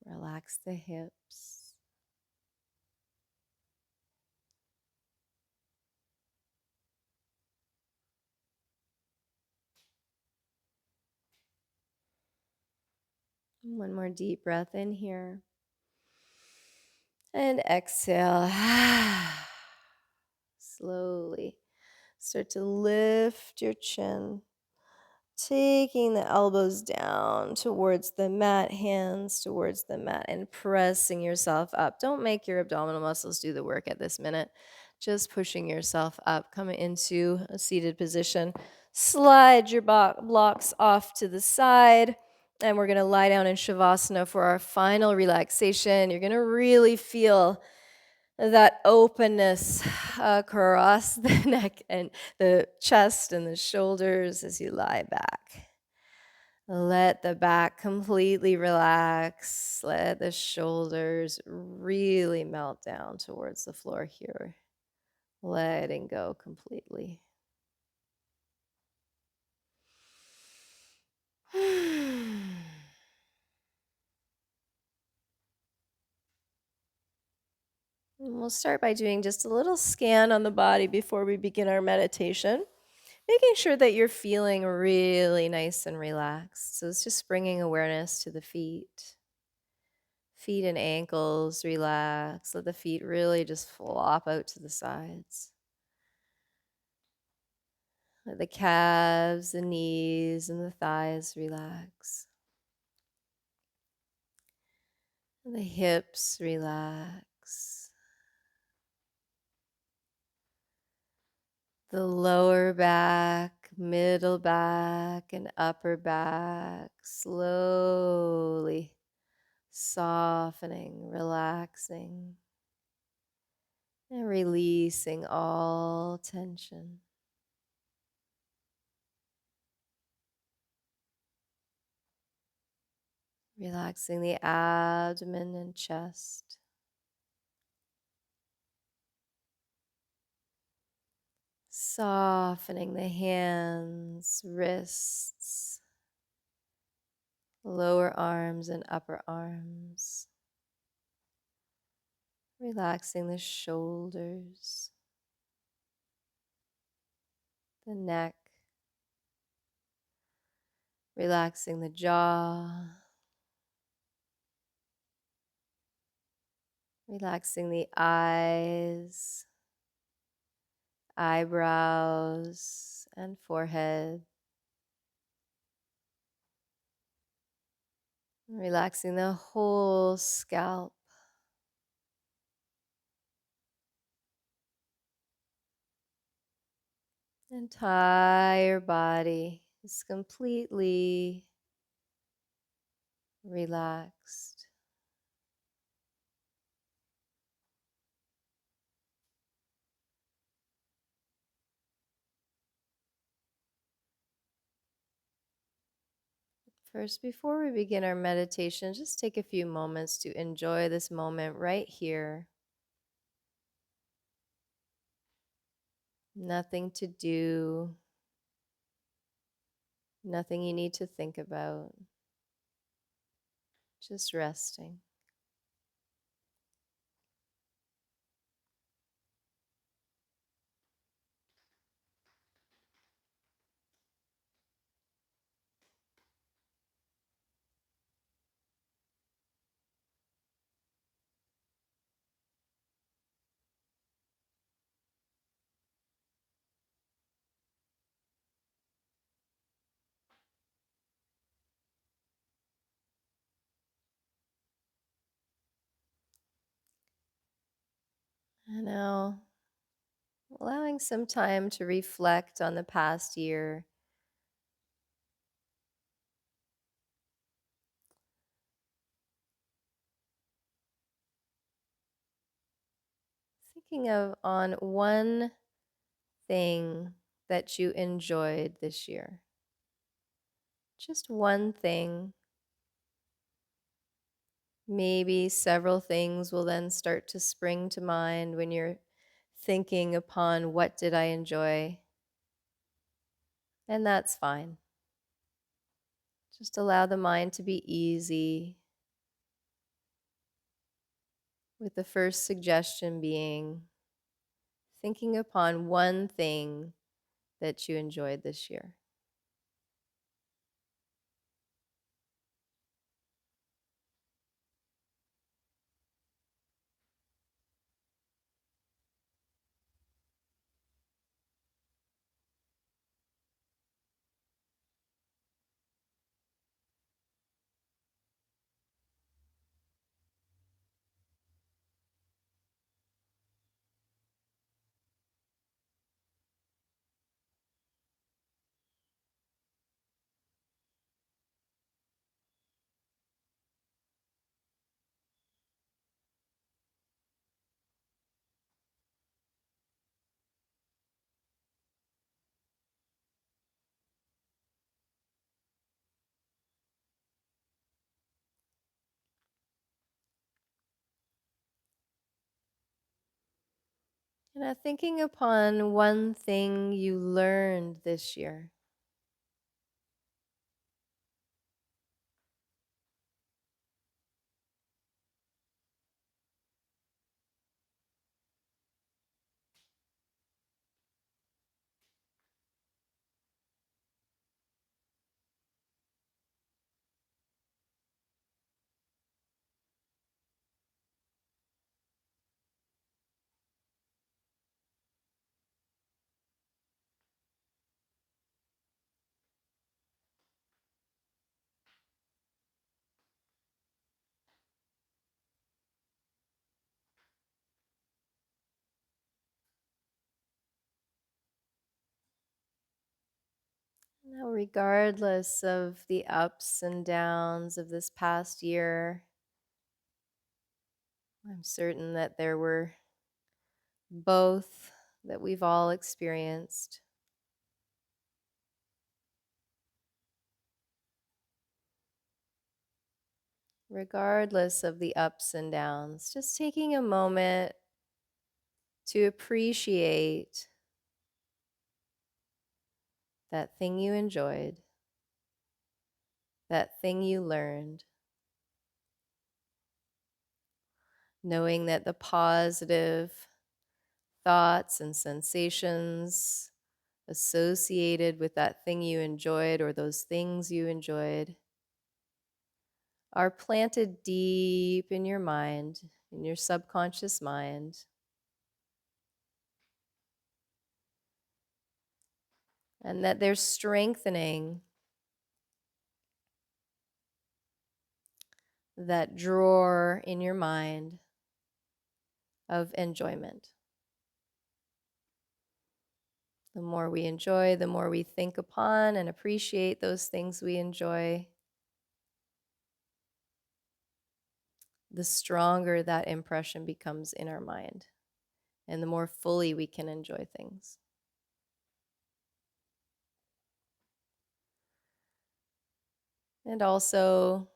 Relax the hips. One more deep breath in here. And exhale. Slowly start to lift your chin, taking the elbows down towards the mat, hands towards the mat, and pressing yourself up. Don't make your abdominal muscles do the work at this minute. Just pushing yourself up. Come into a seated position. Slide your blocks off to the side. And we're going to lie down in Shavasana for our final relaxation. You're going to really feel that openness across the neck and the chest and the shoulders as you lie back. Let the back completely relax. Let the shoulders really melt down towards the floor here. Letting go completely. And we'll start by doing just a little scan on the body before we begin our meditation, making sure that you're feeling really nice and relaxed. So it's just bringing awareness to the feet. Feet and ankles relax. Let the feet really just flop out to the sides. Let the calves, the knees, and the thighs relax. The hips relax. The lower back, middle back, and upper back slowly softening, relaxing, and releasing all tension. Relaxing the abdomen and chest. Softening the hands, wrists, lower arms and upper arms. Relaxing the shoulders, the neck. Relaxing the jaw. Relaxing the eyes, eyebrows, and forehead. Relaxing the whole scalp. Entire body is completely relaxed. First, before we begin our meditation, just take a few moments to enjoy this moment right here. Nothing to do, nothing you need to think about, just resting. And now, allowing some time to reflect on the past year. Thinking of on one thing that you enjoyed this year. Just one thing. Maybe several things will then start to spring to mind when you're thinking upon what did I enjoy. And that's fine. Just allow the mind to be easy, with the first suggestion being thinking upon one thing that you enjoyed this year. And now thinking upon one thing you learned this year. Now, regardless of the ups and downs of this past year, I'm certain that there were both that we've all experienced. Regardless of the ups and downs, just taking a moment to appreciate that thing you enjoyed, that thing you learned, knowing that the positive thoughts and sensations associated with that thing you enjoyed or those things you enjoyed are planted deep in your mind, in your subconscious mind, and that they're strengthening that drawer in your mind of enjoyment. The more we enjoy, the more we think upon and appreciate those things we enjoy, the stronger that impression becomes in our mind, and the more fully we can enjoy things. And also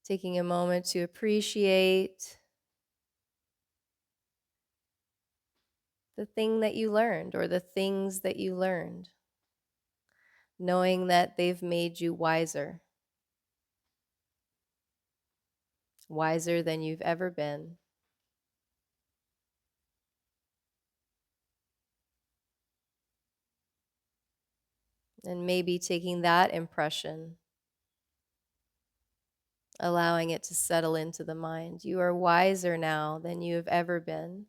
taking a moment to appreciate the thing that you learned or the things that you learned, knowing that they've made you wiser, wiser than you've ever been. And maybe taking that impression, allowing it to settle into the mind. You are wiser now than you have ever been.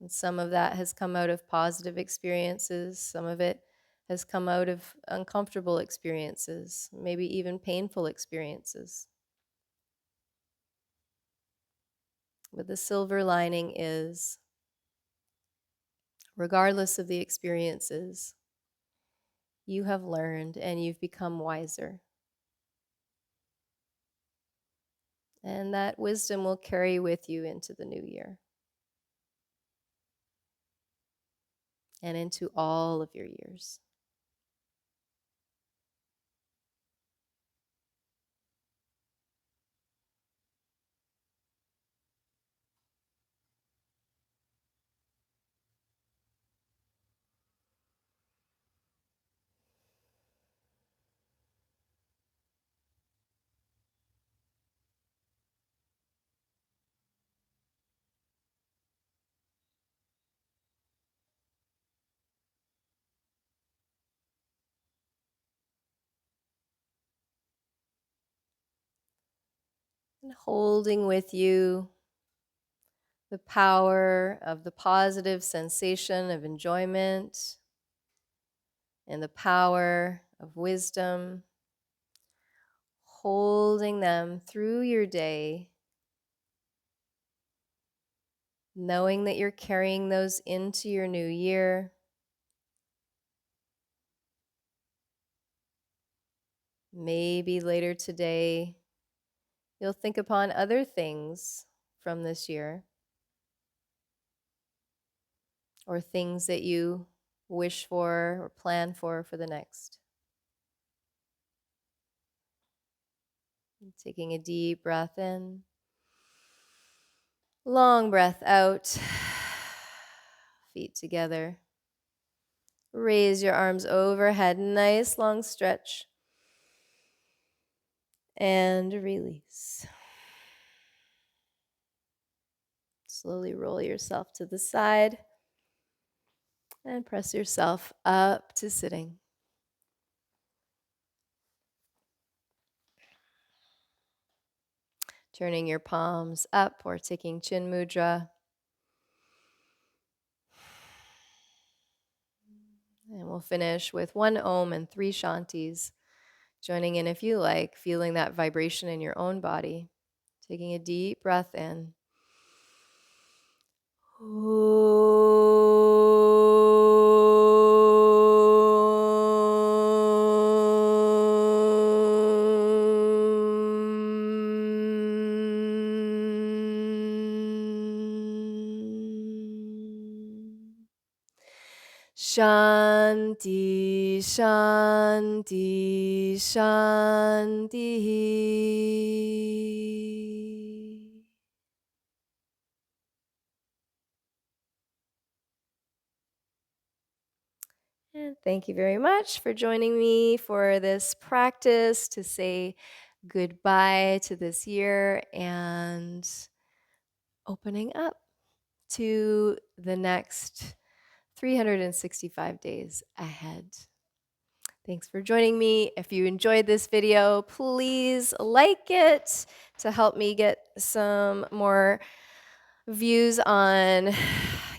And some of that has come out of positive experiences, some of it has come out of uncomfortable experiences, maybe even painful experiences. But the silver lining is, regardless of the experiences, you have learned and you've become wiser. And that wisdom will carry with you into the new year and into all of your years. and holding with you the power of the positive sensation of enjoyment and the power of wisdom, holding them through your day, knowing that you're carrying those into your new year. Maybe later today, you'll think upon other things from this year or things that you wish for or plan for the next. Taking a deep breath in, long breath out, feet together. Raise your arms overhead, nice long stretch, and release. Slowly roll yourself to the side and press yourself up to sitting. Turning your palms up or taking chin mudra. And we'll finish with 1 Om and 3 Shantis. Joining in if you like, feeling that vibration in your own body. Taking a deep breath in. Shanti, Shanti, Shanti. And thank you very much for joining me for this practice to say goodbye to this year and opening up to the next 365 days ahead. Thanks for joining me. If you enjoyed this video, please like it to help me get some more views on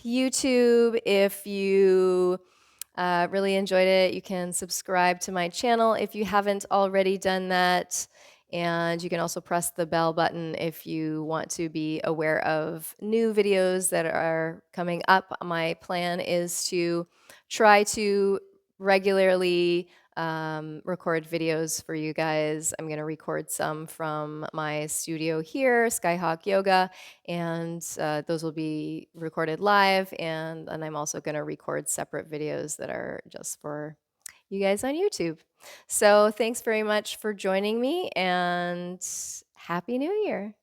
YouTube. If you really enjoyed it, you can subscribe to my channel if you haven't already done that. And you can also press the bell button if you want to be aware of new videos that are coming up. My plan is to try to regularly record videos for you guys. I'm going to record some from my studio here, Skyhawk Yoga, and those will be recorded live. And I'm also going to record separate videos that are just for you guys on YouTube. So thanks very much for joining me, and Happy New Year.